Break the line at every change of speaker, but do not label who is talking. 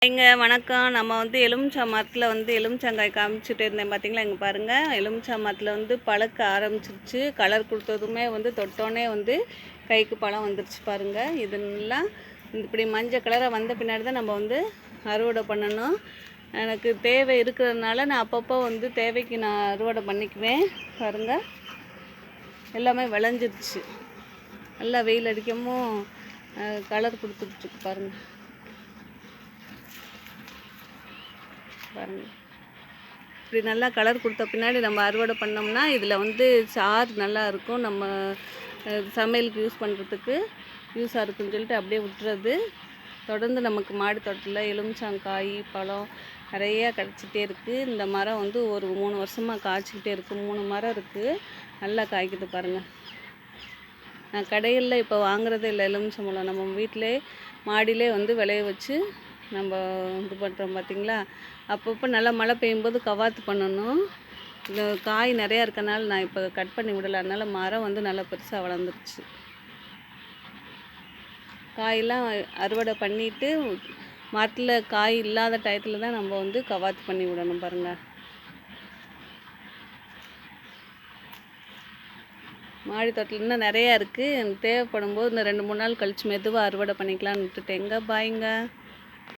வணக்கம். நம்ம எலுமிச்சை மரத்தில் எலுமிச்சங்காய் காமிச்சிட்டு இருந்தேன் பார்த்தீங்களா? இங்கே பாருங்கள், எலுமிச்சை மரத்தில் பழுக்க ஆரம்பிச்சிருச்சு. கலர் கொடுத்ததுமே தொட்டோன்னே கைக்கு பழம் வந்துருச்சு பாருங்கள். இதெல்லாம் இப்படி மஞ்சள் கலராக வந்த பின்னாடி தான் நம்ம அறுவடை பண்ணணும். எனக்கு தேவை இருக்கிறதுனால நான் அப்பப்போ தேவைக்கு நான் அறுவடை பண்ணிக்குவேன். பாருங்கள், எல்லாமே விளைஞ்சிருச்சு. நல்லா வெயில் அடிக்கவும் கலர் கொடுத்துட்ருக்கு பாருங்கள். பாருங்கள், இப்படி நல்லா கலர் கொடுத்த பின்னாடி நம்ம அறுவடை பண்ணோம்னா இதில் சாறு நல்லா இருக்கும். நம்ம சமையலுக்கு யூஸ் பண்ணுறதுக்கு யூஸாக இருக்குன்னு சொல்லிட்டு அப்படியே விட்டுறது. தொடர்ந்து நமக்கு மாடி தோட்டத்தில் எலுமிச்சங்காய் பழம் நிறையா கிடச்சிட்டே இருக்குது. இந்த மரம் ஒரு 3 வருஷமாக காய்ச்சிக்கிட்டே இருக்குது. 3 மரம் இருக்குது, நல்லா காய்க்குது பாருங்கள். நான் கடைகளில் இப்போ வாங்குறதே இல்லை எலுமிச்சை பழம். நம்ம வீட்டிலே மாடியிலே விளைய வச்சு நம்ம இது பண்ணுறோம் பார்த்திங்களா? அப்பப்போ நல்லா மழை பெய்யும்போது கவாத்து பண்ணணும். இந்த காய் நிறையா இருக்கனால நான் இப்போ கட் பண்ணி விடலை. அதனால் மரம் நல்லா பெருசாக வளர்ந்துருச்சு. காயெல்லாம் அறுவடை பண்ணிவிட்டு மரத்தில் காய் இல்லாத டயத்தில் தான் நம்ம கவாத்து பண்ணி விடணும் பாருங்கள். மாடி தோட்டத்தில் இன்னும் நிறையா இருக்குது. தேவைப்படும் போது இன்னும் 2-3 நாள் கழித்து மெதுவாக அறுவடை பண்ணிக்கலான்னு விட்டுட்டேங்க. பாய்ங்க.